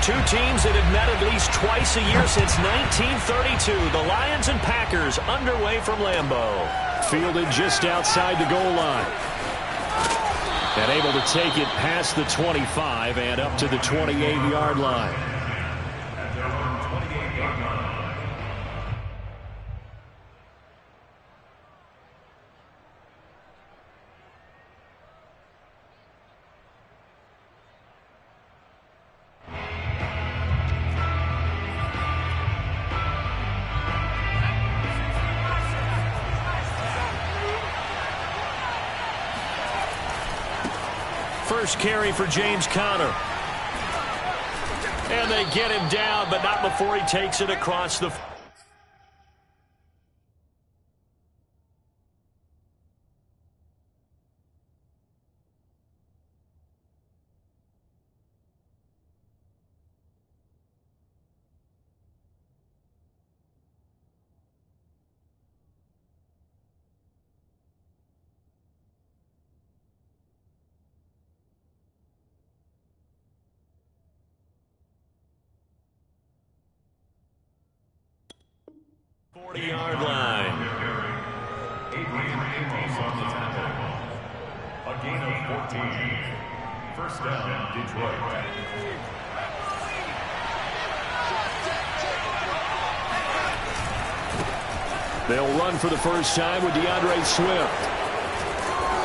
Two teams that have met at least twice a year since 1932. The Lions and Packers underway from Lambeau. Fielded just outside the goal line. And able to take it past the 25 and up to the 28-yard line. First carry for James Conner. And they get him down, but not before he takes it across the... Yard line. A gain of 14. First down, Detroit. They'll run for the first time with DeAndre Swift.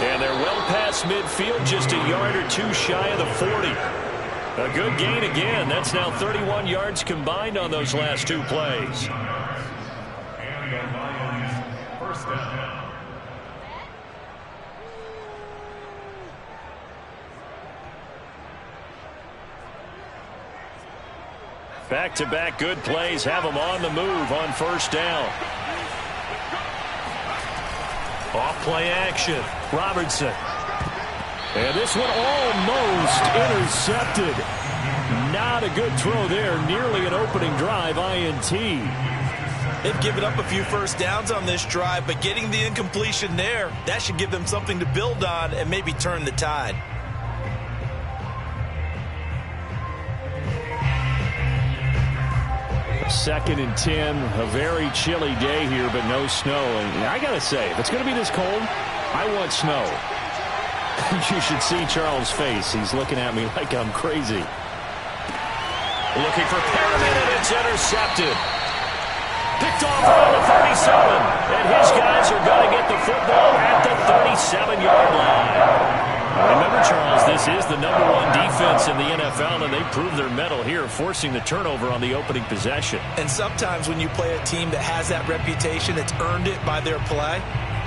And they're well past midfield, just a yard or two shy of the 40. A good gain again. That's now 31 yards combined on those last two plays. Back-to-back good plays have them on the move on first down. Off-play action. Robertson. And this one almost intercepted. Not a good throw there. Nearly an opening drive INT. They've given up a few first downs on this drive, but getting the incompletion there, that should give them something to build on and maybe turn the tide. Second and 10, a very chilly day here, but no snow. And I got to say, if it's going to be this cold, I want snow. You should see Charles' face. He's looking at me like I'm crazy. Looking for Perriman, and it's intercepted. Picked off around the 37. And his guys are going to get the football at the 37-yard line. Remember, Charles, this is the #1 defense in the NFL, and they proved their mettle here, forcing the turnover on the opening possession. And sometimes when you play a team that has that reputation, it's earned it by their play.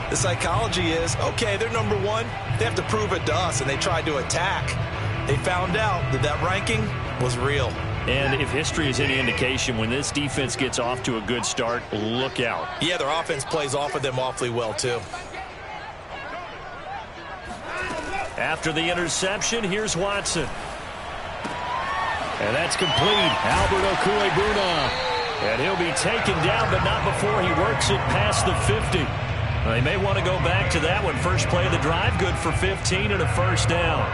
The psychology is, okay, they're #1. They have to prove it to us, and they tried to attack. They found out that that ranking was real. And if history is any indication, when this defense gets off to a good start, look out. Yeah, their offense plays off of them awfully well, too. After the interception, here's Watson. And that's complete. Albert Okwuegbunam. And he'll be taken down, but not before he works it past the 50. They may want to go back to that one. First play of the drive, good for 15 and a first down.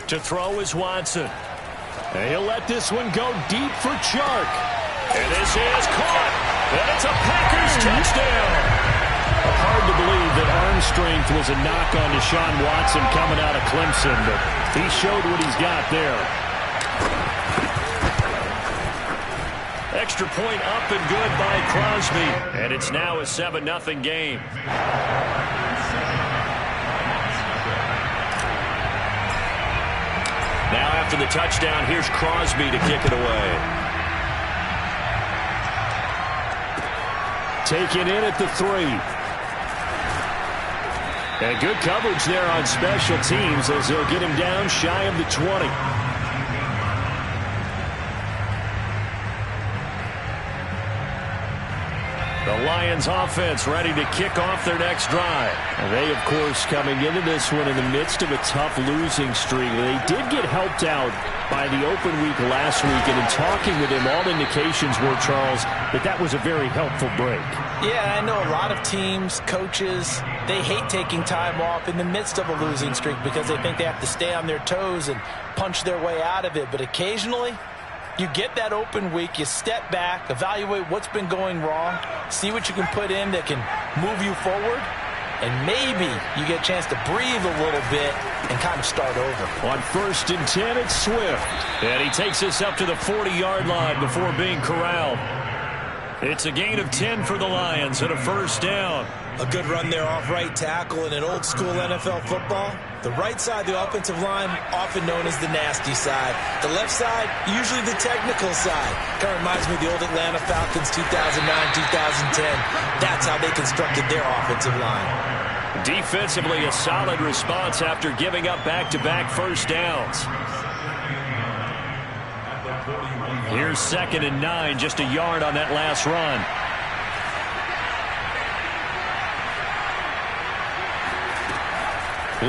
To throw is Watson. And he'll let this one go deep for Chark. And this is caught. And it's a Packers touchdown. Hard to believe that arm strength was a knock on Deshaun Watson coming out of Clemson, but he showed what he's got there. Extra point up and good by Crosby. And it's now a 7-0 game. Now after the touchdown, here's Crosby to kick it away. Taken in at the 3. And good coverage there on special teams as they'll get him down shy of the 20. The Lions offense ready to kick off their next drive. And they, of course, coming into this one in the midst of a tough losing streak. They did get helped out by the open week last week, and in talking with him, all indications were, Charles, that was a very helpful break. Yeah, I know a lot of teams, coaches, they hate taking time off in the midst of a losing streak because they think they have to stay on their toes and punch their way out of it. But occasionally, you get that open week, you step back, evaluate what's been going wrong, see what you can put in that can move you forward, and maybe you get a chance to breathe a little bit and kind of start over. On 1st and 10, it's Swift. And he takes us up to the 40-yard line before being corralled. It's a gain of 10 for the Lions and a first down. A good run there off right tackle in an old-school NFL football. The right side, the offensive line, often known as the nasty side. The left side, usually the technical side. Kind of reminds me of the old Atlanta Falcons 2009, 2010. That's how they constructed their offensive line. Defensively, a solid response after giving up back-to-back first downs. Here's 2nd and 9, just a yard on that last run.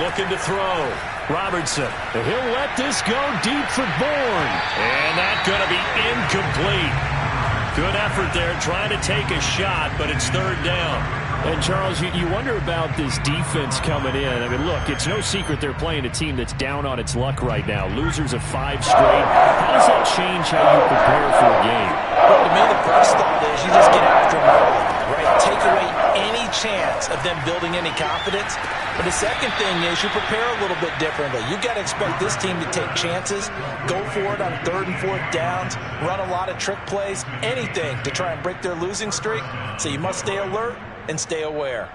Looking to throw. Robertson. He'll let this go deep for Bourne. And that's going to be incomplete. Good effort there trying to take a shot, but it's 3rd down. And, Charles, you wonder about this defense coming in. I mean, look, it's no secret they're playing a team that's down on its luck right now. Losers of 5 straight. How does that change how you prepare for a game? Well, to me, the first thought is you just get after them early, right? Take away any chance of them building any confidence. But the second thing is you prepare a little bit differently. You got to expect this team to take chances, go for it on 3rd and 4th downs, run a lot of trick plays, anything to try and break their losing streak. So you must stay alert and stay aware.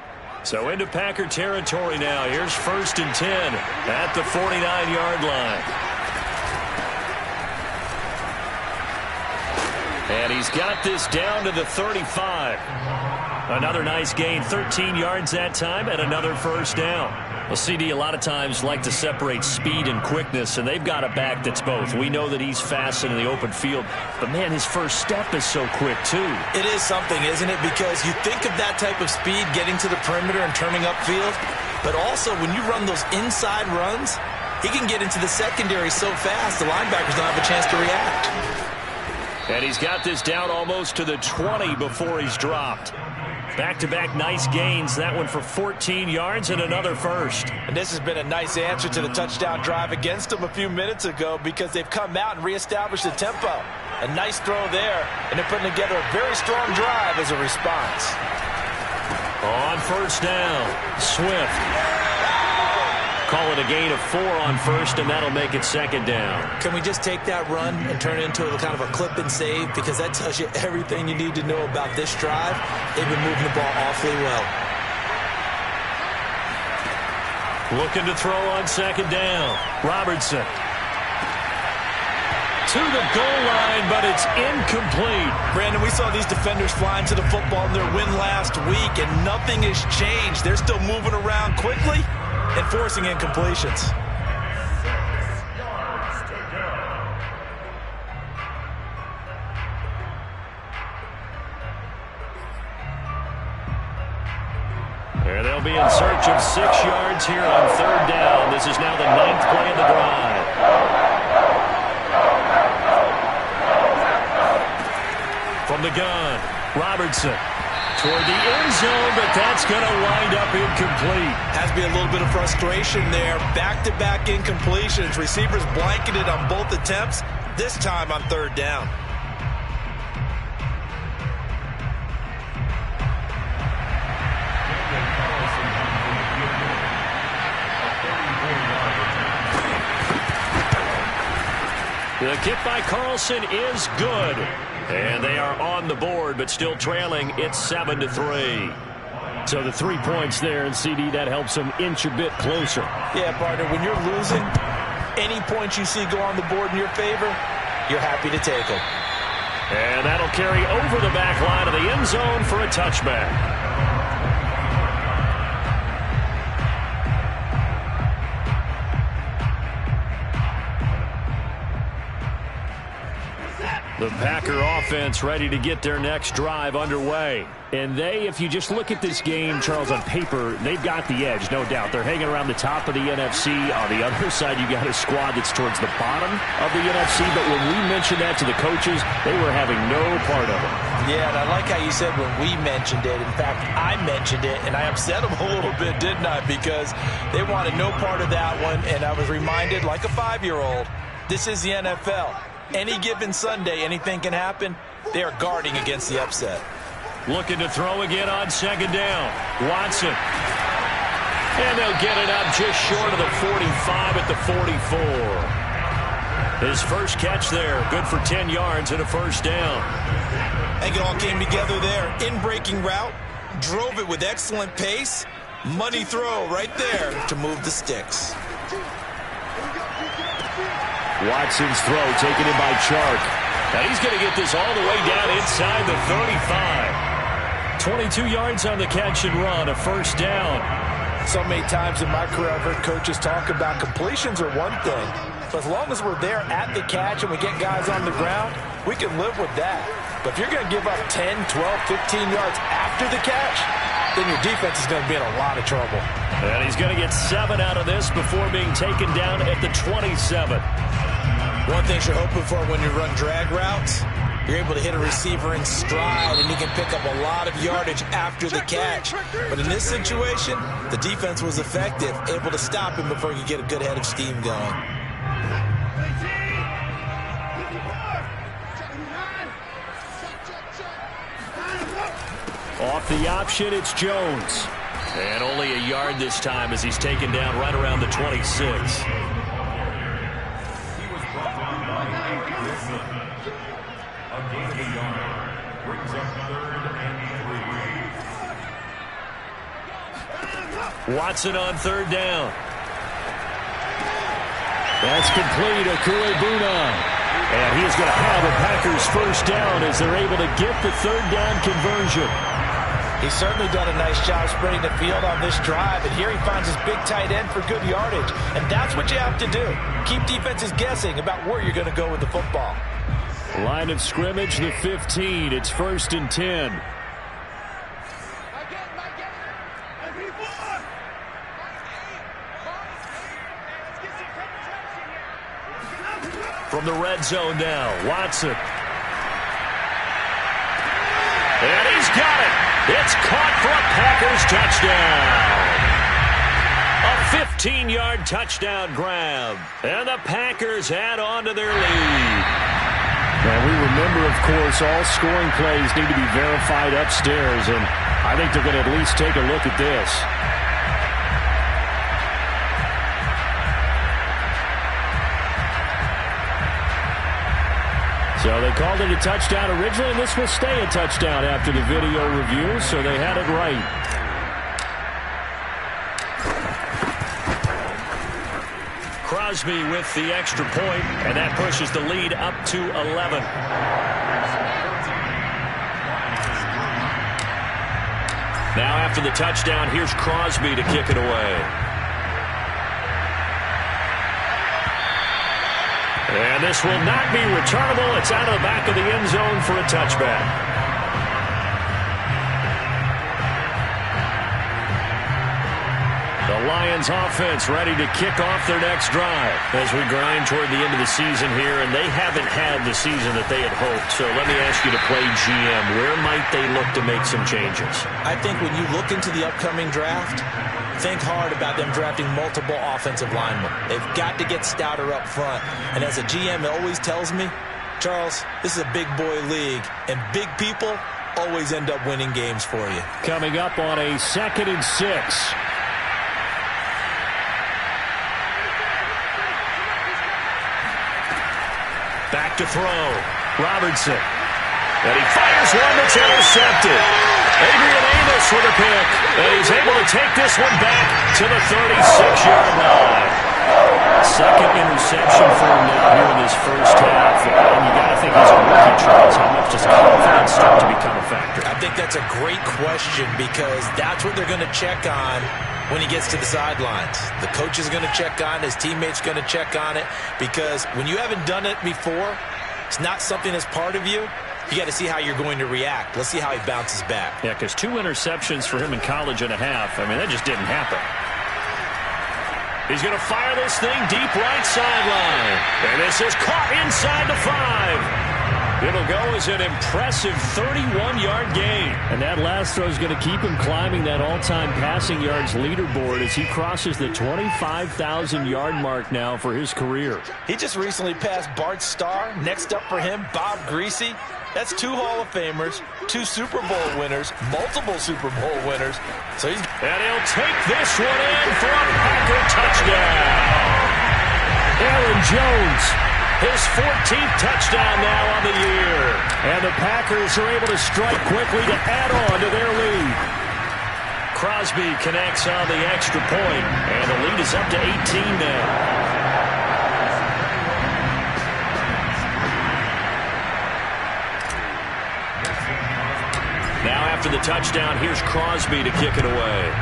So into Packer territory now. Here's 1st and 10 at the 49-yard line. And he's got this down to the 35. Another nice gain, 13 yards that time, and another first down. Well, CD, a lot of times like to separate speed and quickness, and they've got a back that's both. We know that he's fast in the open field, but, man, his first step is so quick, too. It is something, isn't it? Because you think of that type of speed getting to the perimeter and turning upfield, but also when you run those inside runs, he can get into the secondary so fast the linebackers don't have a chance to react. And he's got this down almost to the 20 before he's dropped. Back-to-back nice gains. That one for 14 yards and another first. And this has been a nice answer to the touchdown drive against them a few minutes ago because they've come out and reestablished the tempo. A nice throw there, and they're putting together a very strong drive as a response. On first down, Swift. Call it a gain of 4 on first, and that'll make it 2nd down. Can we just take that run and turn it into a kind of a clip and save? Because that tells you everything you need to know about this drive. They've been moving the ball awfully well. Looking to throw on 2nd down. Robertson. To the goal line, but it's incomplete. Brandon, we saw these defenders flying to the football in their win last week, and nothing has changed. They're still moving around quickly and forcing incompletions. And they'll be in search of 6 yards here on 3rd down. This is now the 9th play of the drive. From the gun, Robertson. Toward the end zone, but that's going to wind up incomplete. Has to be a little bit of frustration there. Back-to-back incompletions. Receivers blanketed on both attempts, this time on 3rd down. The kick by Carlson is good. And they are on the board, but still trailing. It's 7-3. So the 3 points there, and CD, that helps them inch a bit closer. Yeah, partner, when you're losing, any points you see go on the board in your favor, you're happy to take them. And that'll carry over the back line of the end zone for a touchback. The Packer offense ready to get their next drive underway. And if you just look at this game, Charles, on paper, they've got the edge, no doubt. They're hanging around the top of the NFC. On the other side, you got a squad that's towards the bottom of the NFC. But when we mentioned that to the coaches, they were having no part of it. Yeah, and I like how you said when we mentioned it. In fact, I mentioned it, and I upset them a little bit, didn't I? Because they wanted no part of that one, and I was reminded, like a 5-year-old, this is the NFL. Any given Sunday, anything can happen. They are guarding against the upset. Looking to throw again on second down. Watson. And they'll get it up just short of the 45 at the 44. His first catch there, good for 10 yards and a first down. I think it all came together there. In-breaking route, drove it with excellent pace. Money throw right there to move the sticks. Watson's throw taken in by Chark. And he's going to get this all the way down inside the 35. 22 yards on the catch and run, a first down. So many times in my career I've heard coaches talk about completions are one thing. But as long as we're there at the catch and we get guys on the ground, we can live with that. But if you're going to give up 10, 12, 15 yards after the catch, then your defense is going to be in a lot of trouble. And he's going to get 7 out of this before being taken down at the 27. One thing you're hoping for when you run drag routes, you're able to hit a receiver in stride, and he can pick up a lot of yardage after the catch. But in this situation, the defense was effective, able to stop him before he could get a good head of steam going. Off the option, it's Jones. And only a yard this time as he's taken down right around the 26. Watson on third down. That's complete. Akuebuna. And he is going to have the Packers first down as they're able to get the third down conversion. He's certainly done a nice job spreading the field on this drive. And here he finds his big tight end for good yardage. And that's what you have to do. Keep defenses guessing about where you're going to go with the football. Line of scrimmage, the 15. It's 1st and 10. From the red zone now, Watson. And he's got it. It's caught for a Packers touchdown. A 15-yard touchdown grab. And the Packers add on to their lead. Now, we remember, of course, all scoring plays need to be verified upstairs, and I think they're going to at least take a look at this. So they called it a touchdown originally, and this will stay a touchdown after the video review, so they had it right. Crosby with the extra point, and that pushes the lead up to 11. Now after the touchdown, here's Crosby to kick it away. And this will not be returnable. It's out of the back of the end zone for a touchback. The Lions offense ready to kick off their next drive as we grind toward the end of the season here, and they haven't had the season that they had hoped. So let me ask you to play GM. Where might they look to make some changes? I think when you look into the upcoming draft, think hard about them drafting multiple offensive linemen. They've got to get stouter up front. And as a GM, it always tells me, Charles, this is a big boy league, and big people always end up winning games for you. Coming up on a 2nd and 6. Back to throw. Robertson. And he fires one that's intercepted. Adrian Amos with a pick. And he's able to take this one back to the 36-yard line. Second interception for him now here in this first half. And you got to think he's a rookie, Charles. How much does confidence start to become a factor? I think that's a great question because that's what they're going to check on when he gets to the sidelines. The coach is going to check on it. His teammate's going to check on it because when you haven't done it before, it's not something that's part of you, you got to see how you're going to react. Let's see how he bounces back. Yeah, because 2 interceptions for him in college and a half. I mean, that just didn't happen. He's going to fire this thing deep right sideline. And this is caught inside the 5. It'll go as an impressive 31-yard gain. And that last throw is going to keep him climbing that all-time passing yards leaderboard as he crosses the 25,000-yard mark now for his career. He just recently passed Bart Starr. Next up for him, Bob Greasy. That's 2 Hall of Famers, 2 Super Bowl winners, multiple Super Bowl winners. So he's... And he'll take this one in for a Packer touchdown. Aaron Jones, his 14th touchdown now on the year. And the Packers are able to strike quickly to add on to their lead. Crosby connects on the extra point, and the lead is up to 18 now. Now after the touchdown, here's Crosby to kick it away.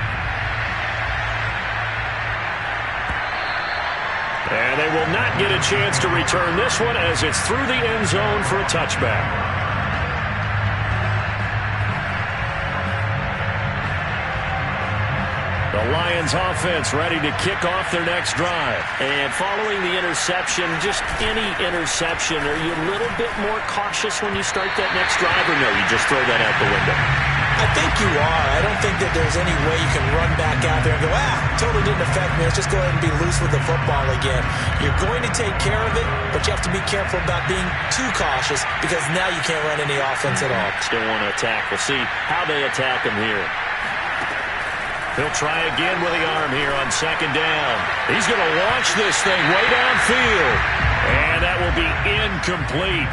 And they will not get a chance to return this one as it's through the end zone for a touchback. The Lions offense ready to kick off their next drive. And following the interception, just any interception, are you a little bit more cautious when you start that next drive, or no, you just throw that out the window? I think you are. I don't think that there's any way you can run back out there and go, totally didn't affect me. Let's just go ahead and be loose with the football again. You're going to take care of it, but you have to be careful about being too cautious because now you can't run any offense at all. Still want to attack. We'll see how they attack him here. He'll try again with the arm here on second down. He's going to launch this thing way downfield. And that will be incomplete.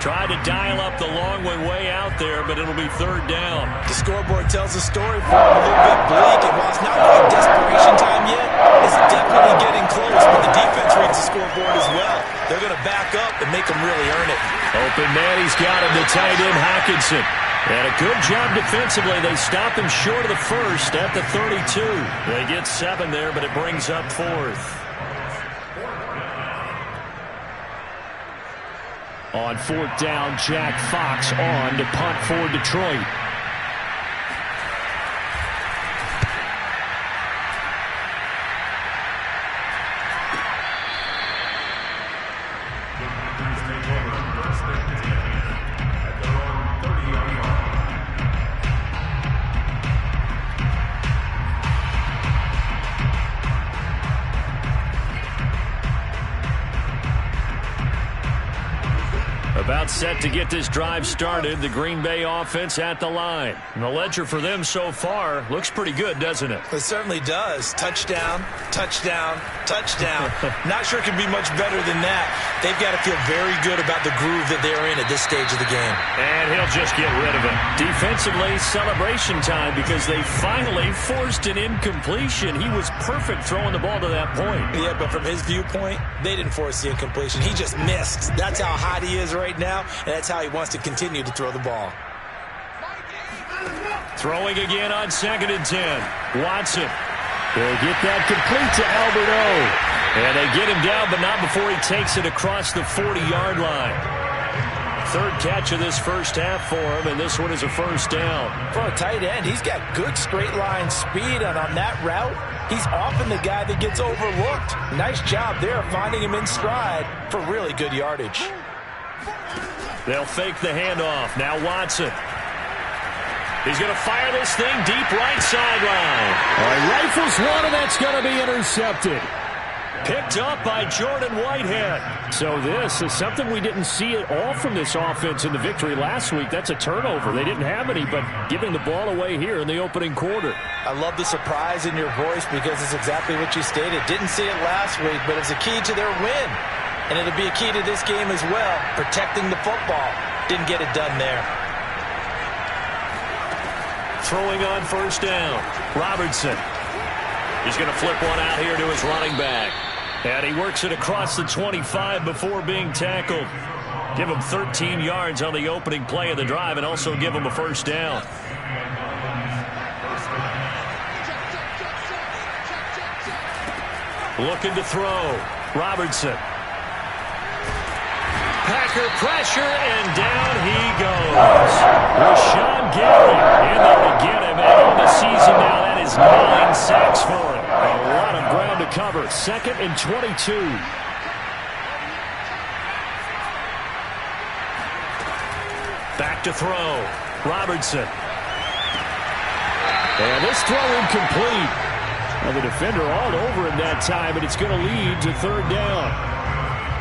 Tried to dial up the long one way out there, but it'll be third down. The scoreboard tells the story for him, a little bit bleak. And while it's not quite desperation time yet, it's definitely getting close. But the defense reads the scoreboard as well. They're going to back up and make them really earn it. Open man, he's got him to tight end Hockenson. And a good job defensively. They stop him short of the first at the 32. They get 7 there, but it brings up 4th. On 4th down, Jack Fox on to punt for Detroit. About set to get this drive started. The Green Bay offense at the line. And the ledger for them so far looks pretty good, doesn't it? It certainly does. Touchdown, touchdown, touchdown. Not sure it can be much better than that. They've got to feel very good about the groove that they're in at this stage of the game. And he'll just get rid of it. Defensively, celebration time because they finally forced an incompletion. He was perfect throwing the ball to that point. Yeah, but from his viewpoint, they didn't force the incompletion. He just missed. That's how hot he is right now, and that's how he wants to continue to throw the ball. Throwing again on 2nd and 10. Watson. They'll get that complete to Albert O. And they get him down, but not before he takes it across the 40-yard line. 3rd catch of this first half for him, and this one is a first down. For a tight end, he's got good straight line speed, and on that route, he's often the guy that gets overlooked. Nice job there finding him in stride for really good yardage. They'll fake the handoff. Now Watson. He's going to fire this thing deep right sideline. Rifles one, and that's going to be intercepted. Picked up by Jordan Whitehead. So this is something we didn't see at all from this offense in the victory last week. That's a turnover. They didn't have any, but giving the ball away here in the opening quarter. I love the surprise in your voice because it's exactly what you stated. Didn't see it last week, but it's a key to their win. And it'll be a key to this game as well, protecting the football. Didn't get it done there. Throwing on first down. Robertson. He's going to flip one out here to his running back. And he works it across the 25 before being tackled. Give him 13 yards on the opening play of the drive and also give him a first down. Looking to throw. Robertson. Packer pressure, and down he goes. Rashawn Gary in there to get him. And on the season now, that is 9 sacks for him. A lot of ground to cover. 2nd and 22. Back to throw. Robertson. And this throw incomplete. Well, the defender all over him that time, and it's going to lead to 3rd down.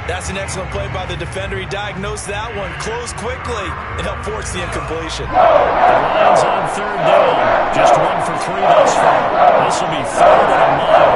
That's an excellent play by the defender. He diagnosed that one, closed quickly, and helped force the incompletion. The Lions on 3rd down. Just 1 for 3 thus far. This will be 3rd and a mile.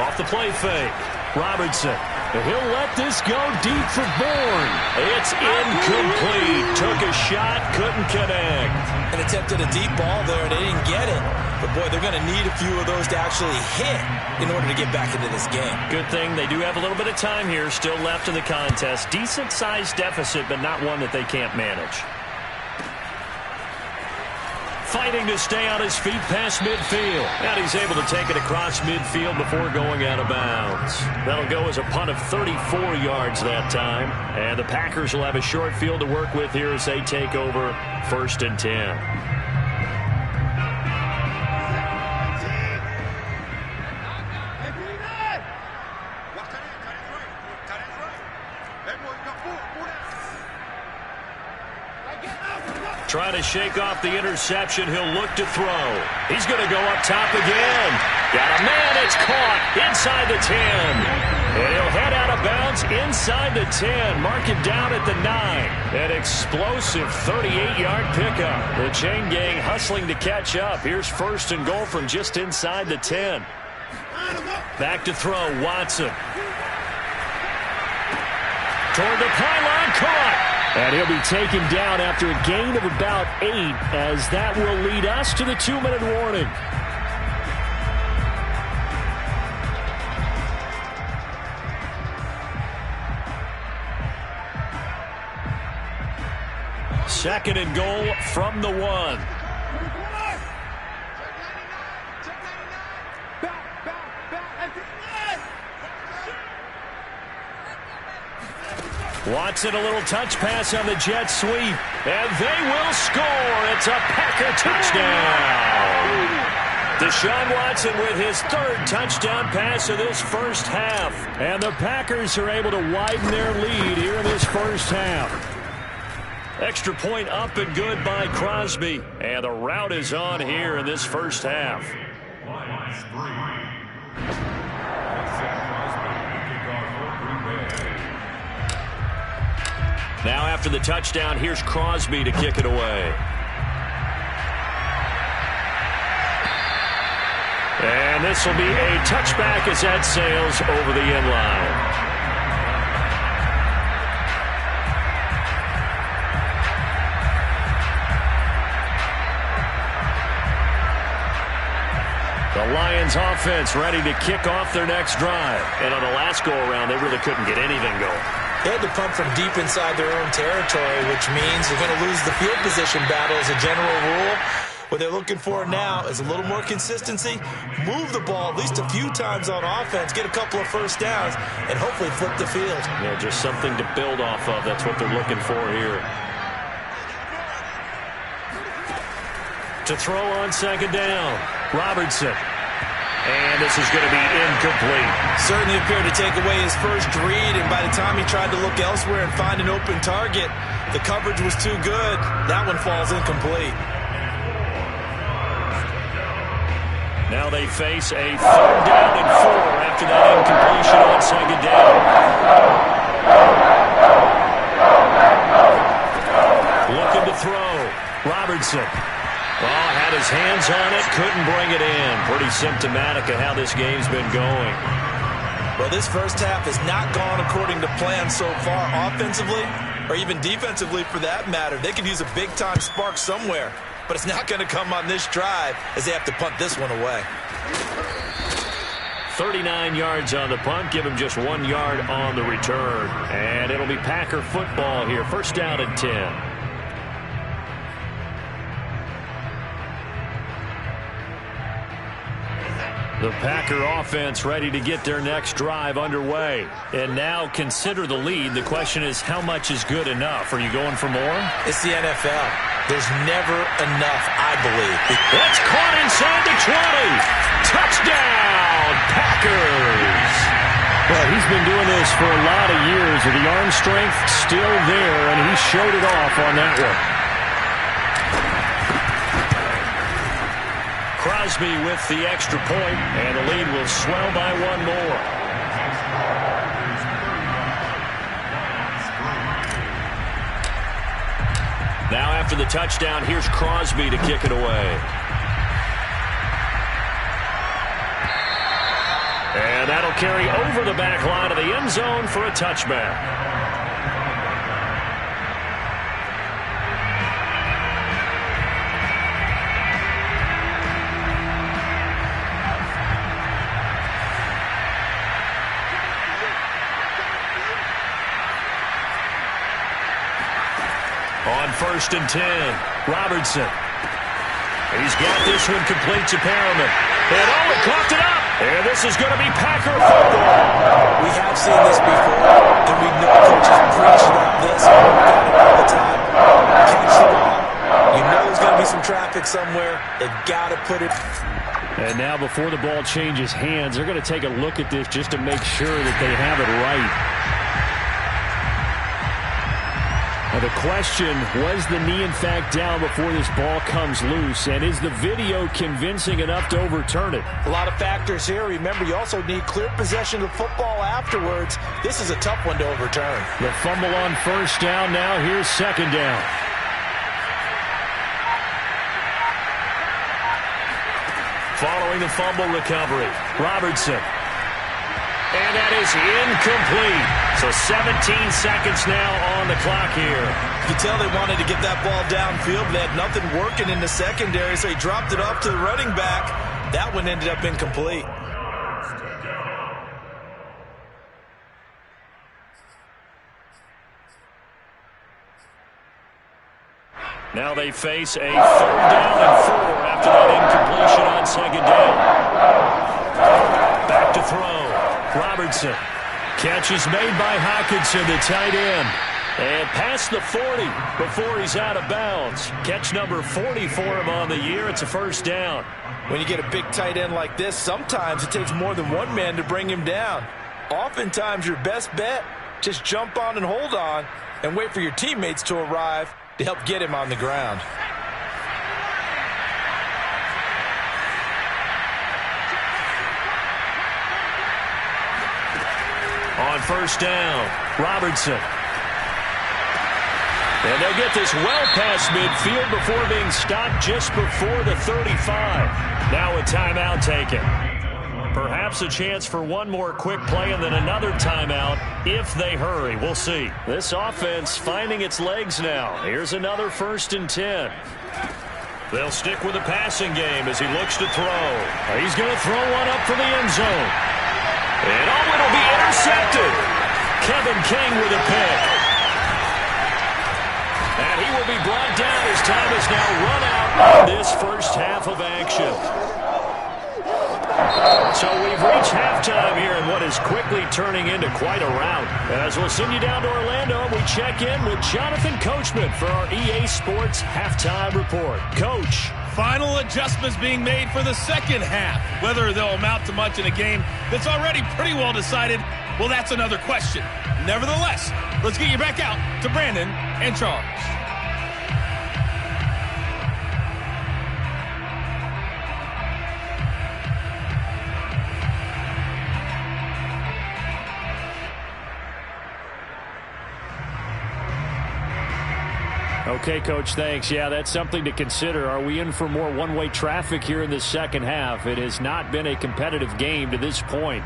Off the play fake. Robertson. He'll let this go deep for Bourne. It's incomplete. Took a shot, couldn't connect. And attempted a deep ball there, and they didn't get it. But, boy, they're going to need a few of those to actually hit in order to get back into this game. Good thing they do have a little bit of time here still left in the contest. Decent-sized deficit, but not one that they can't manage. Fighting to stay on his feet past midfield. And he's able to take it across midfield before going out of bounds. That'll go as a punt of 34 yards that time. And the Packers will have a short field to work with here as they take over 1st and 10. Trying to shake off the interception. He'll look to throw. He's going to go up top again. Got a man. It's caught inside the 10. And he'll head out of bounds inside the 10. Mark it down at the 9. An explosive 38-yard pickup. The chain gang hustling to catch up. Here's 1st and goal from just inside the 10. Back to throw. Watson. Toward the pylon. Caught. And he'll be taken down after a gain of about 8, as that will lead us to the 2-minute warning. Second and goal from the 1. Watson, a little touch pass on the jet sweep. And they will score. It's a Packer touchdown. Deshaun Watson with his 3rd touchdown pass of this first half. And the Packers are able to widen their lead here in this first half. Extra point up and good by Crosby. And the rout is on here in this first half. Lions 3. Now after the touchdown, here's Crosby to kick it away. And this will be a touchback as that sails over the end line. The Lions offense ready to kick off their next drive. And on the last go-around, they really couldn't get anything going. They had to punt from deep inside their own territory, which means they're going to lose the field position battle as a general rule. What they're looking for now is a little more consistency, move the ball at least a few times on offense, get a couple of first downs, and hopefully flip the field. Yeah, just something to build off of. That's what they're looking for here. To throw on 2nd down, Robertson. And this is going to be incomplete. Certainly appeared to take away his first read, and by the time he tried to look elsewhere and find an open target, the coverage was too good. That one falls incomplete. Now they face a 3rd down and 4 after that incompletion on 2nd down. Looking to throw. Robertson. Oh, had his hands on it, couldn't bring it in. Pretty symptomatic of how this game's been going. Well, this first half has not gone according to plan so far offensively, or even defensively for that matter. They could use a big-time spark somewhere, but it's not going to come on this drive as they have to punt this one away. 39 yards on the punt, give him just 1 yard on the return. And it'll be Packer football here, 1st down and 10. The Packer offense ready to get their next drive underway. And now consider the lead. The question is, how much is good enough? Are you going for more? It's the NFL. There's never enough, I believe. That's caught inside the 20. Touchdown, Packers. Well, he's been doing this for a lot of years. The arm strength still there, and he showed it off on that one. Crosby with the extra point, and the lead will swell by one more. Now after the touchdown, here's Crosby to kick it away. And that'll carry over the back line of the end zone for a touchback. On 1st and 10, Robertson. He's got this one complete to Perriman. And Owen coughed it up. And this is going to be Packer football. We have seen this before, and we know coaches preach about this all the time. Catch the ball. You know there's going to be some traffic somewhere. They've got to put it. And now before the ball changes hands, they're going to take a look at this just to make sure that they have it right. Now the question, was the knee in fact down before this ball comes loose? And is the video convincing enough to overturn it? A lot of factors here. Remember, you also need clear possession of the football afterwards. This is a tough one to overturn. The fumble on 1st down. Now here's 2nd down. Following the fumble recovery, Robertson. And that is incomplete. So 17 seconds now on the clock here. You can tell they wanted to get that ball downfield, but they had nothing working in the secondary, so he dropped it off to the running back. That one ended up incomplete. Now they face a 3rd down and 4 after that incompletion on 2nd down. Back to throw. Robertson. Catch is made by Hockenson, the tight end. And past the 40 before he's out of bounds. Catch number 40 for him on the year. It's a 1st down. When you get a big tight end like this, sometimes it takes more than one man to bring him down. Oftentimes your best bet, just jump on and hold on and wait for your teammates to arrive to help get him on the ground. On 1st down, Robertson. And they'll get this well past midfield before being stopped just before the 35. Now a timeout taken. Perhaps a chance for one more quick play and then another timeout if they hurry. We'll see. This offense finding its legs now. Here's another 1st and 10. They'll stick with the passing game as he looks to throw. He's going to throw one up for the end zone. And oh, it'll be intercepted. Kevin King with a pick. And he will be brought down as time has now run out in this first half of action. So we've reached halftime here in what is quickly turning into quite a rout. As we'll send you down to Orlando, we check in with Jonathan Coachman for our EA Sports Halftime Report. Coach. Final adjustments being made for the second half. Whether they'll amount to much in a game that's already pretty well decided, well, that's another question. Nevertheless, let's get you back out to Brandon and Charles. Okay, Coach, thanks. Yeah, that's something to consider. Are we in for more one-way traffic here in the second half? It has not been a competitive game to this point.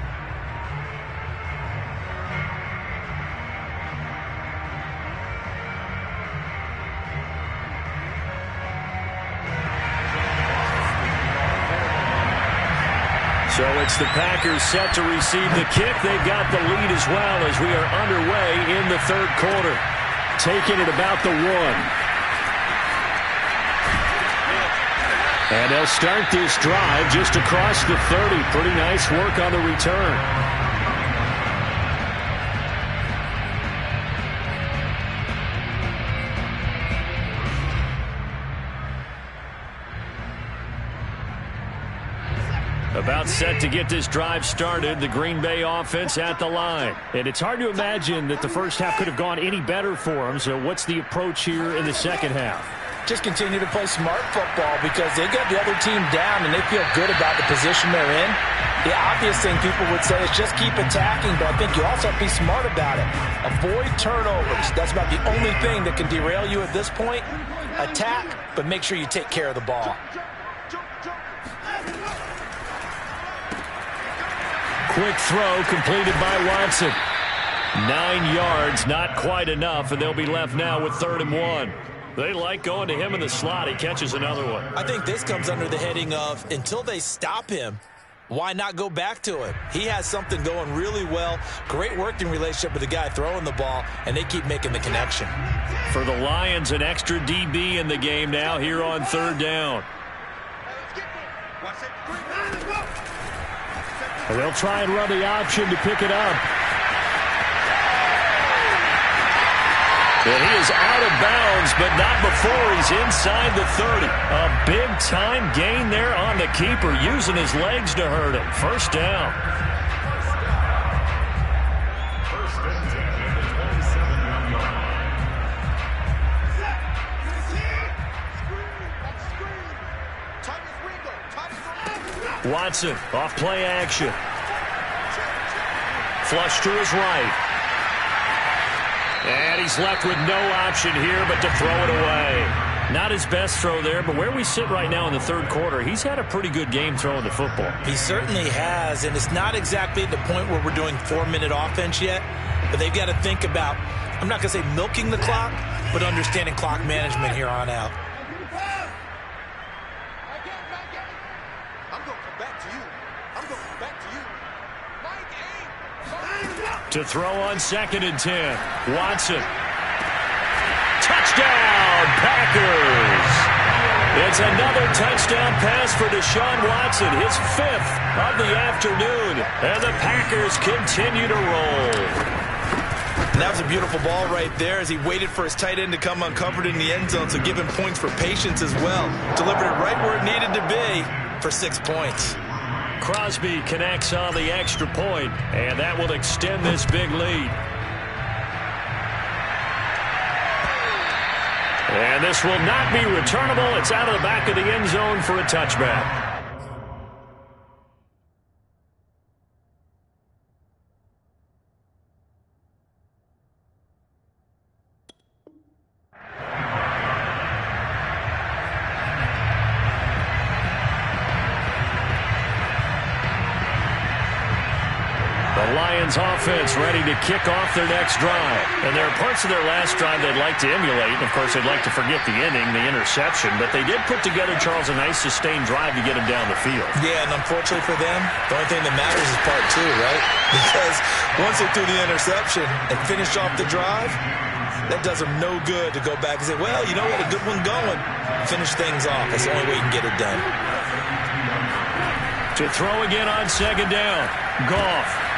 So it's the Packers set to receive the kick. They've got the lead as well as we are underway in the 3rd quarter. Taking it about the 1. And they'll start this drive just across the 30. Pretty nice work on the return. About set to get this drive started, the Green Bay offense at the line. And it's hard to imagine that the first half could have gone any better for them. So what's the approach here in the second half? Just continue to play smart football because they got the other team down and they feel good about the position they're in. The obvious thing people would say is just keep attacking, but I think you also have to be smart about it. Avoid turnovers. That's about the only thing that can derail you at this point. Attack, but make sure you take care of the ball. Quick throw completed by Watson. 9 yards, not quite enough, and they'll be left now with 3rd and 1. They like going to him in the slot. He catches another one. I think this comes under the heading of until they stop him, why not go back to him? He has something going really well. Great working relationship with the guy throwing the ball, and they keep making the connection. For the Lions, an extra DB in the game now here on 3rd down. They'll try and run the option to pick it up. And he is out of bounds, but not before he's inside the 30. A big-time gain there on the keeper, using his legs to hurt him. 1st down. Watson off play action. Flush to his right. And he's left with no option here but to throw it away. Not his best throw there, but where we sit right now in the 3rd quarter, he's had a pretty good game throwing the football. He certainly has, and it's not exactly at the point where we're doing 4-minute offense yet, but they've got to think about, I'm not going to say milking the clock, but understanding clock management here on out. To throw on 2nd and 10. Watson. Touchdown, Packers! It's another touchdown pass for Deshaun Watson, his 5th of the afternoon. And the Packers continue to roll. And that was a beautiful ball right there as he waited for his tight end to come uncovered in the end zone, so give him points for patience as well. Delivered it right where it needed to be for 6 points. Crosby connects on the extra point, and that will extend this big lead. And this will not be returnable. It's out of the back of the end zone for a touchback. Lions offense ready to kick off their next drive. And there are parts of their last drive they'd like to emulate. And of course, they'd like to forget the inning, the interception. But they did put together, Charles, a nice sustained drive to get him down the field. Yeah, and unfortunately for them, the only thing that matters is part 2, right? Because once they threw the interception and finished off the drive, that does them no good to go back and say, well, you know what, a good one going. Finish things off. That's the only way you can get it done. To throw again on 2nd down. Goff.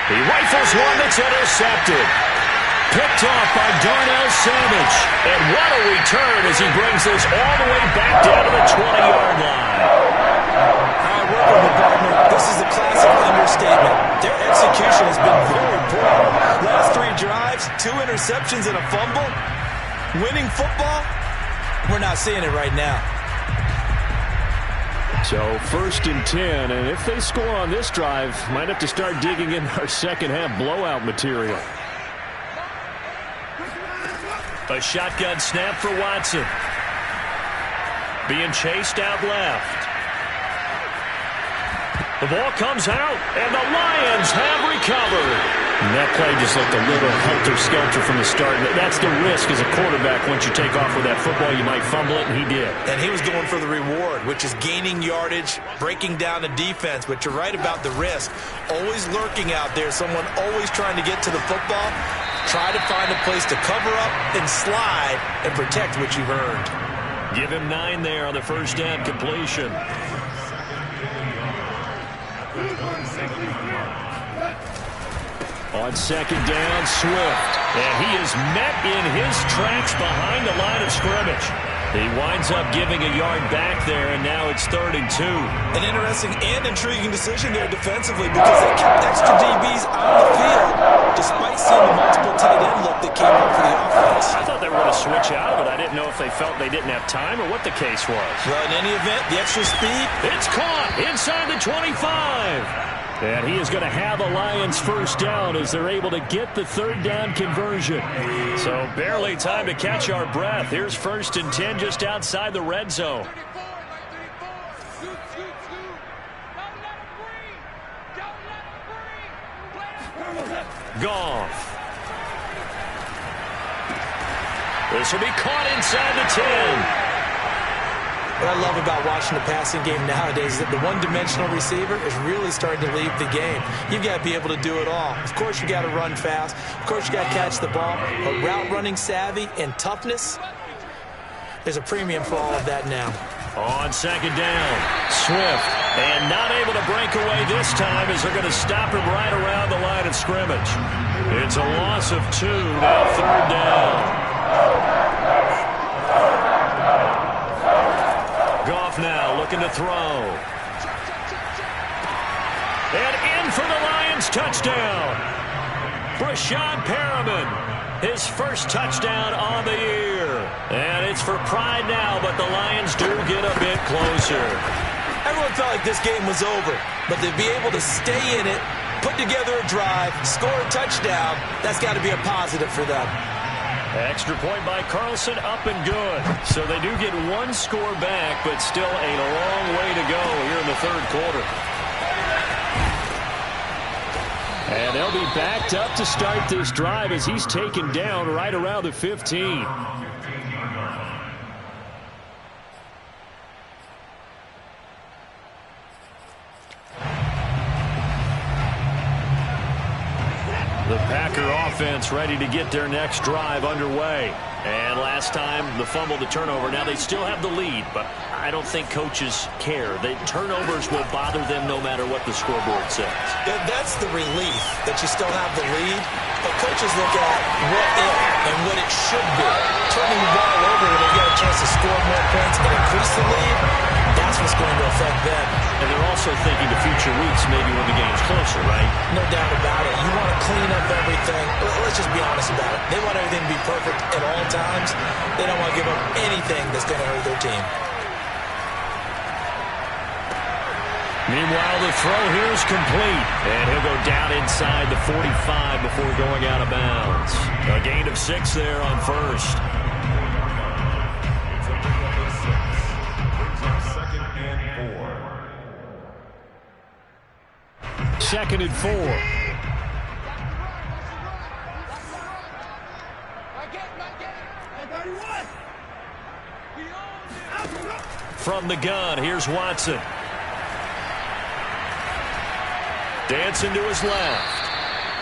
He rifles one that's intercepted. Picked off by Darnell Savage. And what a return as he brings this all the way back down to the 20-yard line. Hard work on the partner. This is a classic understatement. Their execution has been very poor. Last 3 drives, 2 interceptions and a fumble. Winning football, we're not seeing it right now. So 1st and 10, and if they score on this drive, might have to start digging in our second half blowout material. A shotgun snap for Watson. Being chased out left. The ball comes out, and the Lions have recovered. And that play just looked a little helter-skelter from the start. That's the risk as a quarterback. Once you take off with that football, you might fumble it, and he did. And he was going for the reward, which is gaining yardage, breaking down the defense. But you're right about the risk. Always lurking out there, someone always trying to get to the football. Try to find a place to cover up and slide and protect what you've earned. Give him 9 there on the first down completion. On second down, Swift. And he is met in his tracks behind the line of scrimmage. He winds up giving a yard back there, and now it's 3rd and 2. An interesting and intriguing decision there defensively because they kept extra DBs on the field despite seeing the multiple tight end look that came out for the offense. I thought they were going to switch out of it. I didn't know if they felt they didn't have time or what the case was. Well, in any event, the extra speed. It's caught inside the 25. And he is going to have a Lions first down as they're able to get the 3rd down conversion. So barely time to catch our breath. Here's 1st and 10 just outside the red zone. Goff. This will be caught inside the 10. What I love about watching the passing game nowadays is that the one-dimensional receiver is really starting to leave the game. You've got to be able to do it all. Of course, you got to run fast. Of course, you got to catch the ball. But route running savvy and toughness, there's a premium for all of that now. On second down, Swift. And not able to break away this time as they're going to stop him right around the line of scrimmage. It's a loss of 2, now 3rd down. Goff now looking to throw. And in for the Lions touchdown. Brashad Perriman, his first touchdown on the year. And it's for pride now, but the Lions do get a bit closer. Everyone felt like this game was over, but to be able to stay in it, put together a drive, score a touchdown, that's got to be a positive for them. Extra point by Carlson, up and good. So they do get 1 score back, but still a long way to go here in the 3rd quarter. And they'll be backed up to start this drive as he's taken down right around the 15. The Packer offense ready to get their next drive underway. And last time, the fumble, the turnover. Now they still have the lead, but I don't think coaches care. The turnovers will bother them no matter what the scoreboard says. That's the relief that you still have the lead. But coaches look at what if and what it should be. Turning the ball over when they get a chance to score more points and increase the lead, that's what's going to affect them. And they're also thinking to future weeks, maybe when the game's closer, right? No doubt about it. You want to clean up everything. Let's just be honest about it. They want everything to be perfect at all times. They don't want to give up anything that's going to hurt their team. Meanwhile, the throw here is complete. And he'll go down inside the 45 before going out of bounds. A gain of 6 there on first. Second and 4. From the gun, here's Watson. Dancing to his left.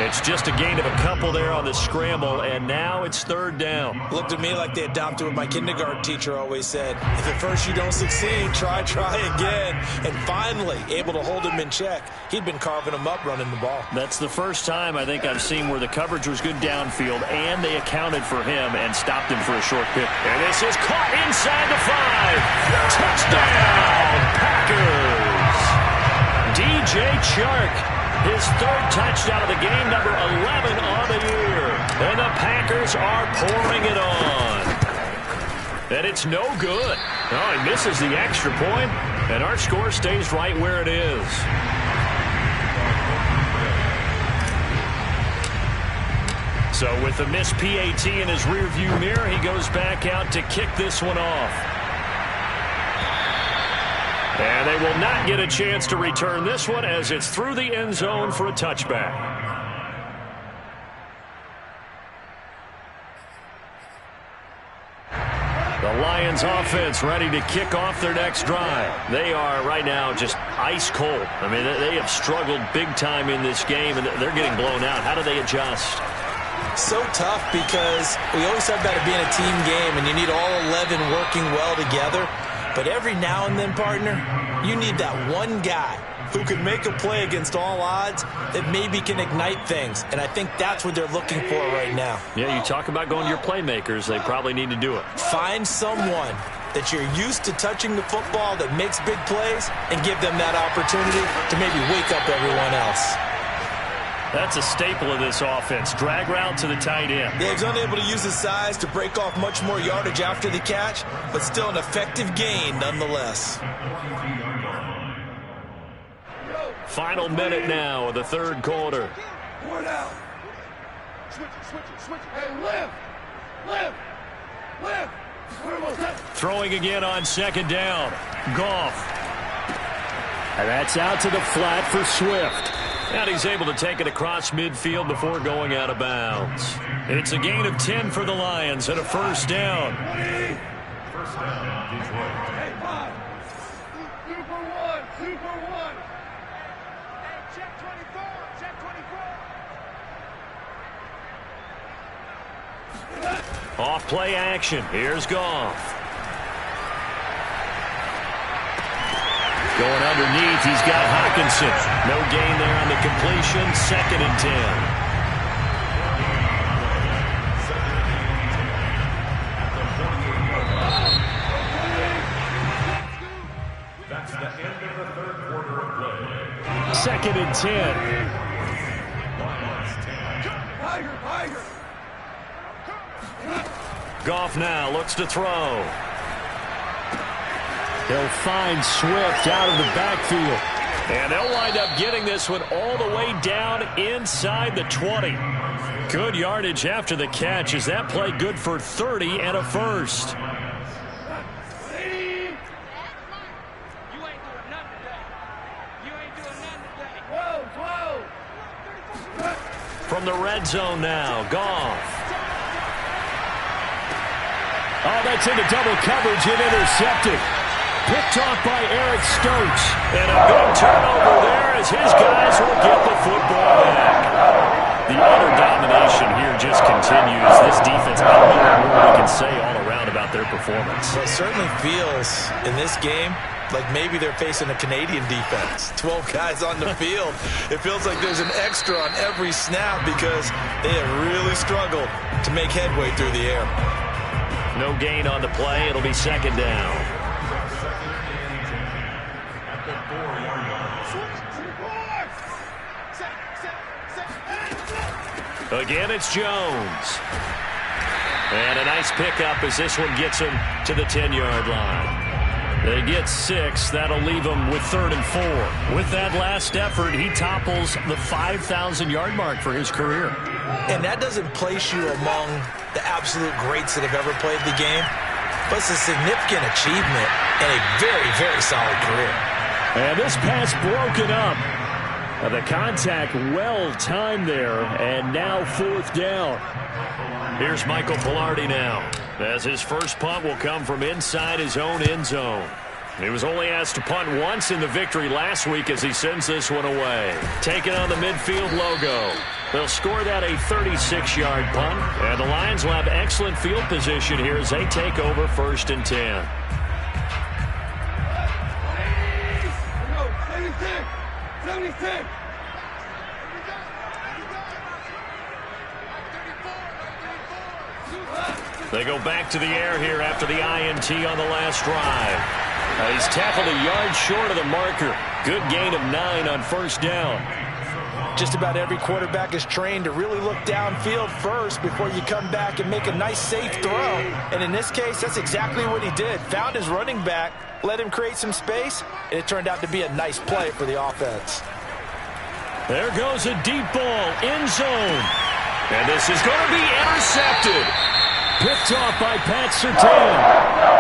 It's just a gain of a couple there on the scramble, and now it's 3rd down. Looked at me like they adopted what my kindergarten teacher always said. If at first you don't succeed, try again. And finally, able to hold him in check. He'd been carving him up running the ball. That's the first time I think I've seen where the coverage was good downfield, and they accounted for him and stopped him for a short pitch. And this is caught inside the 5. Touchdown, Packers! DJ Chark. His 3rd touchdown of the game, number 11 on the year. And the Packers are pouring it on. And it's no good. Oh, he misses the extra point, and our score stays right where it is. So with the missed PAT in his rearview mirror, he goes back out to kick this one off. And they will not get a chance to return this one as it's through the end zone for a touchback. The Lions offense ready to kick off their next drive. They are right now just ice cold. I mean, they have struggled big time in this game, and they're getting blown out. How do they adjust? So tough because we always talk about it being a team game and you need all 11 working well together. But every now and then, partner, you need that one guy who can make a play against all odds that maybe can ignite things. And I think that's what they're looking for right now. Yeah, you talk about going to your playmakers. They probably need to do it. Find someone that you're used to touching the football that makes big plays and give them that opportunity to maybe wake up everyone else. That's a staple of this offense. Drag route to the tight end. Yeah, he's unable to use his size to break off much more yardage after the catch, but still an effective gain nonetheless. Final minute now of the third quarter. Hey, live. Throwing again on second down. Goff. And that's out to the flat for Swift. And he's able to take it across midfield before going out of bounds. It's a gain of 10 for the Lions and a first down. First down, Detroit. Hey, Bob. Super one. Hey, check 24. Off play action. Here's Goff. Going underneath, he's got Hawkinson. No gain there on the completion. 2nd and 10. That's the end of the third quarter of play. 2nd and 10. Goff now looks to throw. He'll find Swift out of the backfield. And they'll wind up getting this one all the way down inside the 20. Good yardage after the catch. Is that play good for 30 and a first? From the red zone now, Goff. Oh, that's into double coverage and intercepted. Picked off by Eric Stokes. And a big turnover there as his guys will get the football back. The utter domination here just continues. This defense, I don't know what more we can say all around about their performance. Well, it certainly feels in this game like maybe they're facing a Canadian defense. 12 guys on the field. It feels like there's an extra on every snap because they have really struggled to make headway through the air. No gain on the play. It'll be 2nd down. Again, it's Jones. And a nice pickup as this one gets him to the 10-yard line. They get 6. That'll leave him with 3rd and 4. With that last effort, he topples the 5,000-yard mark for his career. And that doesn't place you among the absolute greats that have ever played the game, but it's a significant achievement and a very, very solid career. And this pass broken up. The contact well timed there, and now 4th down. Here's Michael Pilardi now, as his first punt will come from inside his own end zone. He was only asked to punt once in the victory last week as he sends this one away. Taking on the midfield logo. They'll score that a 36-yard punt, and the Lions will have excellent field position here as they take over 1st and 10. They go back to the air here after the INT on the last drive. He's tackled a yard short of the marker. Good gain of 9 on 1st down. Just about every quarterback is trained to really look downfield first before you come back and make a nice, safe throw. And in this case, that's exactly what he did. Found his running back, let him create some space, and it turned out to be a nice play for the offense. There goes a deep ball, end zone. And this is going to be intercepted. Picked off by Pat Surtain.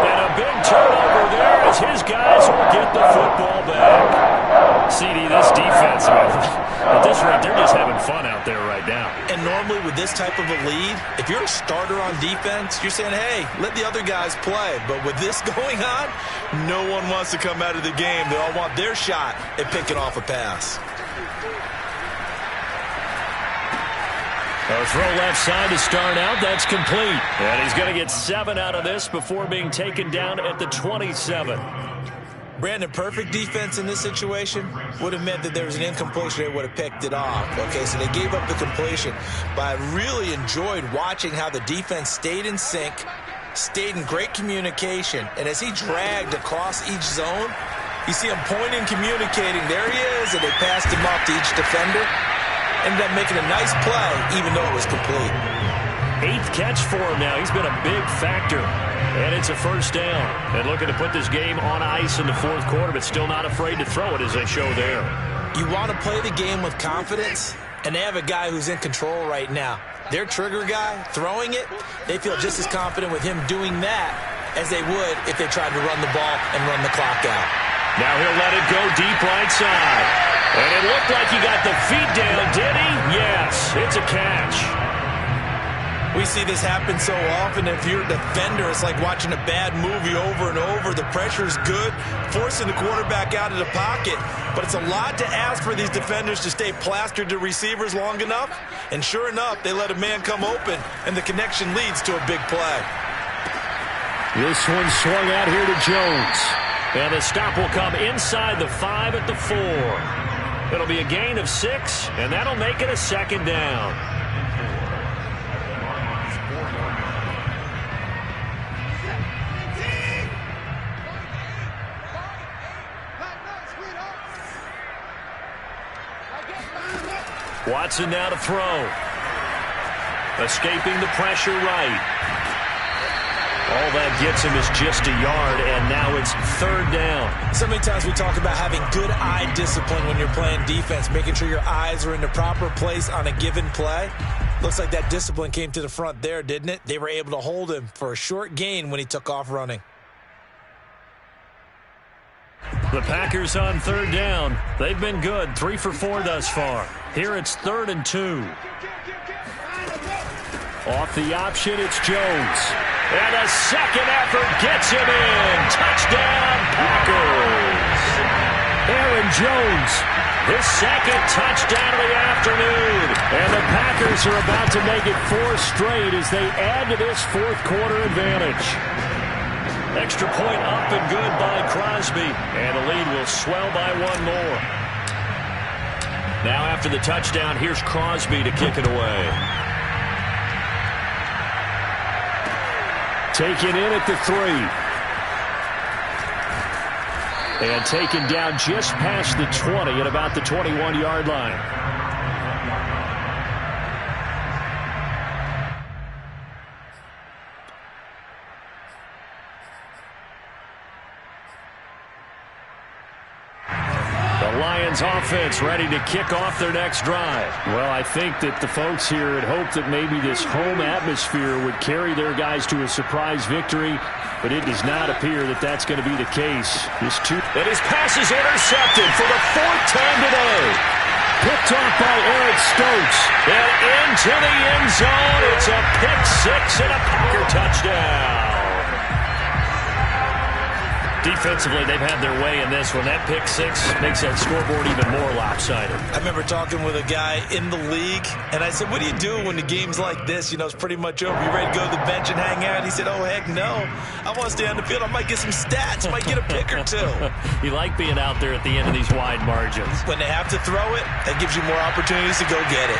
And a big turnover there as his guys will get the football back. CD, this defense, at this rate, they're just having fun out there right now. And normally with this type of a lead, if you're a starter on defense, you're saying, hey, let the other guys play. But with this going on, no one wants to come out of the game. They all want their shot at picking off a pass. A throw left side to start out. That's complete. And he's going to get 7 out of this before being taken down at the 27. Brandon, perfect defense in this situation would have meant that there was an incompletion. They would have picked it off. Okay, so they gave up the completion. But I really enjoyed watching how the defense stayed in sync, stayed in great communication. And as he dragged across each zone, you see him pointing, communicating. There he is, and they passed him off to each defender. Ended up making a nice play, even though it was complete. 8th catch for him now. He's been a big factor. And it's a first down. And looking to put this game on ice in the 4th quarter, but still not afraid to throw it as they show there. You want to play the game with confidence, and they have a guy who's in control right now. Their trigger guy, throwing it, they feel just as confident with him doing that as they would if they tried to run the ball and run the clock out. Now he'll let it go deep right side. And it looked like he got the feet down, did he? Yes, it's a catch. We see this happen so often. If you're a defender, it's like watching a bad movie over and over. The pressure's good, forcing the quarterback out of the pocket. But it's a lot to ask for these defenders to stay plastered to receivers long enough. And sure enough, they let a man come open, and the connection leads to a big play. This one swung out here to Jones. And the stop will come inside the 5 at the 4. It'll be a gain of 6, and that'll make it a 2nd down. Watson now to throw. Escaping the pressure right. All that gets him is just a yard, and now it's 3rd down. So many times we talk about having good eye discipline when you're playing defense, making sure your eyes are in the proper place on a given play. Looks like that discipline came to the front there, didn't it? They were able to hold him for a short gain when he took off running. The Packers on 3rd down. They've been good, 3 for 4 thus far. Here it's 3rd and 2. Off the option, it's Jones. And a second effort gets him in. Touchdown, Packers. Aaron Jones, his 2nd touchdown of the afternoon. And the Packers are about to make it 4 straight as they add to this 4th quarter advantage. Extra point up and good by Crosby. And the lead will swell by 1 more. Now after the touchdown, here's Crosby to kick it away. Taken in at the 3. And taken down just past the 20 at about the 21-yard line. Offense ready to kick off their next drive. Well, I think that the folks here had hoped that maybe this home atmosphere would carry their guys to a surprise victory, but it does not appear that that's going to be the case. And his pass is intercepted for the 4th time today. Picked off by Eric Stokes. And into the end zone. It's a pick 6 and a Packer touchdown. Defensively, they've had their way in this one. That pick 6 makes that scoreboard even more lopsided. I remember talking with a guy in the league, and I said, what do you do when the game's like this? You know, it's pretty much over. You ready to go to the bench and hang out? He said, oh, heck no. I want to stay on the field. I might get some stats. Might get a pick or 2. You like being out there at the end of these wide margins. When they have to throw it, that gives you more opportunities to go get it.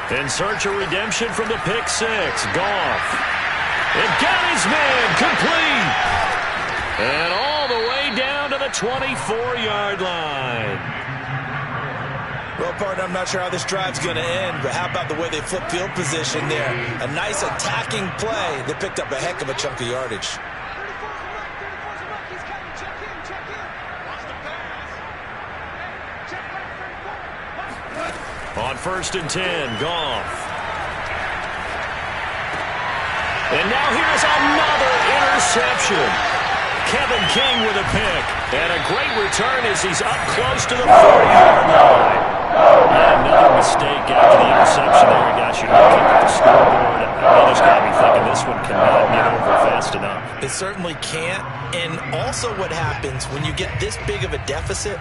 In search of redemption from the pick 6. Goff. It got his man complete. And all the way down to the 24-yard line. Well, partner, I'm not sure how this drive's going to end, but how about the way they flip field position there? A nice attacking play. They picked up a heck of a chunk of yardage. On 1st and 10, Goff. And now here's another interception. Kevin King with a pick. And a great return as he's up close to the 40-yard line. Another mistake after the interception there. Gosh, you're looking at the scoreboard. Others got to be thinking this one cannot get over fast enough. It certainly can't. And also what happens when you get this big of a deficit,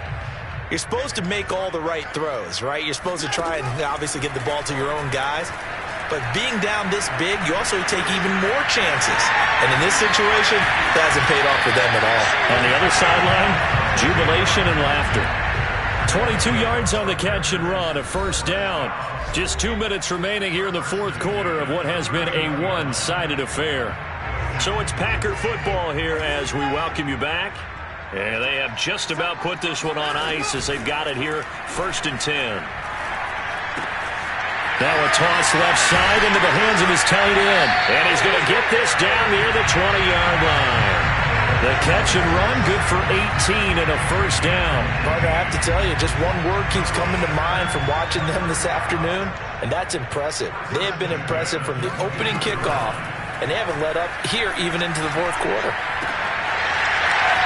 you're supposed to make all the right throws, right? You're supposed to try and obviously get the ball to your own guys. But being down this big, you also take even more chances. And in this situation, that hasn't paid off for them at all. On the other sideline, jubilation and laughter. 22 yards on the catch and run, a first down. Just 2 minutes remaining here in the fourth quarter of what has been a one-sided affair. So it's Packer football here as we welcome you back. And they have just about put this one on ice as they've got it here, 1st and 10. Now a toss left side into the hands of his tight end. And he's going to get this down near the 20-yard line. The catch and run, good for 18 and a first down. Partner, I have to tell you, just one word keeps coming to mind from watching them this afternoon, and that's impressive. They have been impressive from the opening kickoff, and they haven't let up here even into the fourth quarter.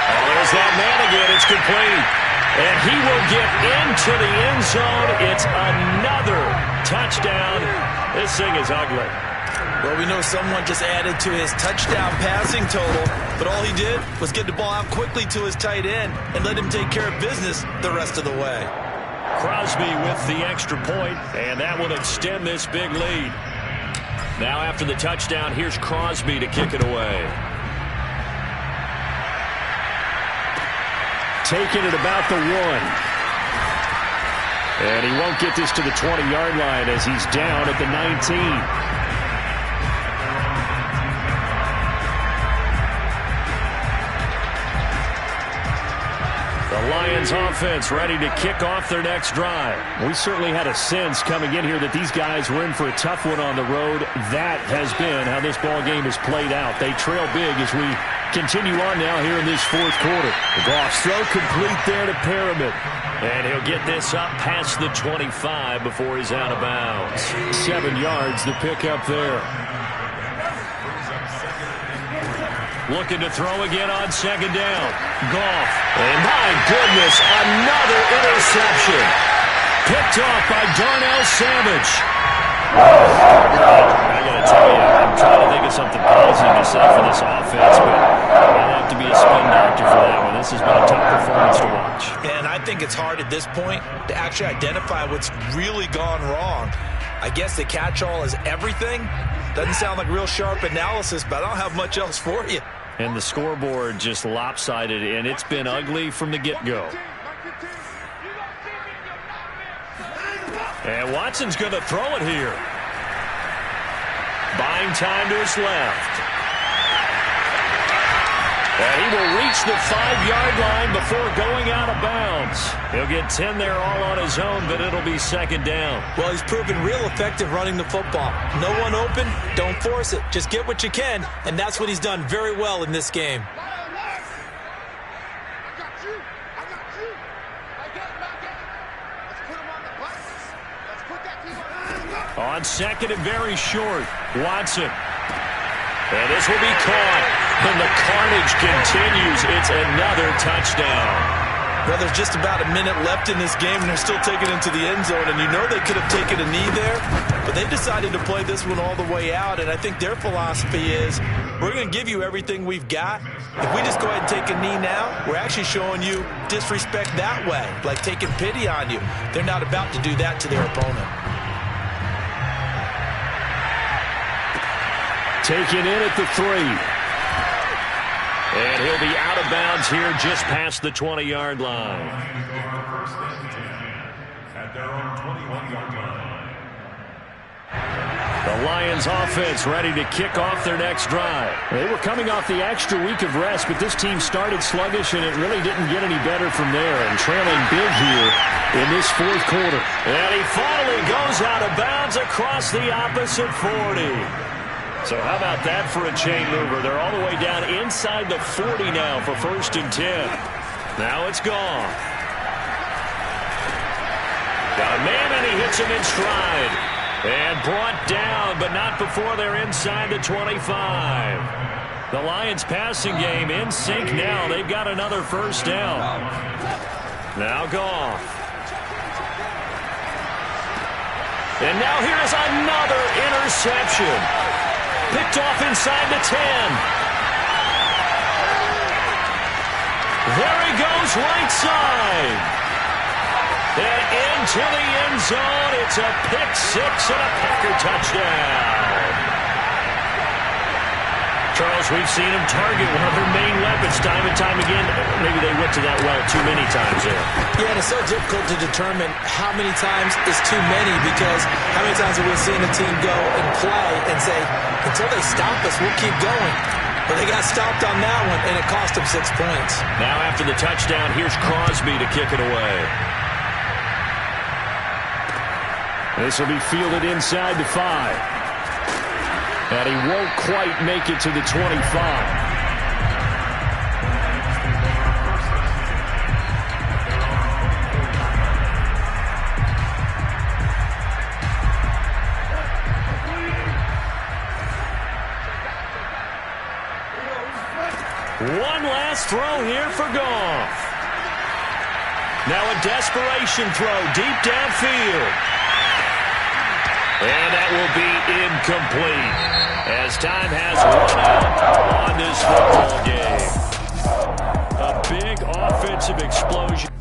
Oh, there's that man again. It's complete. And he will get into the end zone. It's another touchdown. This thing is ugly. Well, we know someone just added to his touchdown passing total, but all he did was get the ball out quickly to his tight end and let him take care of business the rest of the way. Crosby with the extra point, and that will extend this big lead. Now after the touchdown, here's Crosby to kick it away. Taking it about the 1. And he won't get this to the 20-yard line as he's down at the 19. The Lions offense ready to kick off their next drive. We certainly had a sense coming in here that these guys were in for a tough one on the road. That has been how this ball game has played out. They trail big as we continue on now here in this fourth quarter. Goff's throw complete there to Perriman. And he'll get this up past the 25 before he's out of bounds. 7 yards, the pick up there. Looking to throw again on 2nd down. Goff. And my goodness, another interception. Picked off by Darnell Savage. I got to tell you, I'm trying to think of something positive to say for this offense, but I'll have to be a spin doctor for that one. This has been a tough performance to watch. And I think it's hard at this point to actually identify what's really gone wrong. I guess the catch-all is everything. Doesn't sound like real sharp analysis, but I don't have much else for you. And the scoreboard just lopsided, and it's been ugly from the get-go. And Watson's going to throw it here. Buying time to his left. And he will reach the 5-yard line before going out of bounds. He'll get 10 there all on his own, but it'll be 2nd down. Well, he's proven real effective running the football. No one open, don't force it. Just get what you can, and that's what he's done very well in this game. On 2nd and very short, Watson. And this will be caught. And the carnage continues. It's another touchdown. Well, there's just about a minute left in this game, and they're still taking it to the end zone. And you know they could have taken a knee there, but they decided to play this one all the way out. And I think their philosophy is, we're going to give you everything we've got. If we just go ahead and take a knee now, we're actually showing you disrespect that way, like taking pity on you. They're not about to do that to their opponent. Taken in at the 3. And he'll be out of bounds here just past the 20-yard line. At their own 21-yard line. The Lions offense ready to kick off their next drive. They were coming off the extra week of rest, but this team started sluggish, and it really didn't get any better from there. And trailing big here in this fourth quarter. And he finally goes out of bounds across the opposite 40. So how about that for a chain mover? They're all the way down inside the 40 now for 1st and 10. Now it's gone. Got a man, and he hits him in stride. And brought down, but not before they're inside the 25. The Lions passing game in sync now. They've got another first down. Now Goff. And now here is another interception. Picked off inside the 10. There he goes right side. And into the end zone. It's a pick six and a Packer touchdown. Charles, we've seen him target one of their main weapons time and time again. Maybe they went to that well too many times there. Yeah, and it's so difficult to determine how many times is too many, because how many times have we seen a team go and play and say, until they stop us, we'll keep going. But they got stopped on that one, and it cost them 6 points. Now after the touchdown, here's Crosby to kick it away. This will be fielded inside the 5. And he won't quite make it to the 25. One last throw here for Goff. Now a desperation throw deep downfield. And that will be incomplete as time has run out on this football game. A big offensive explosion.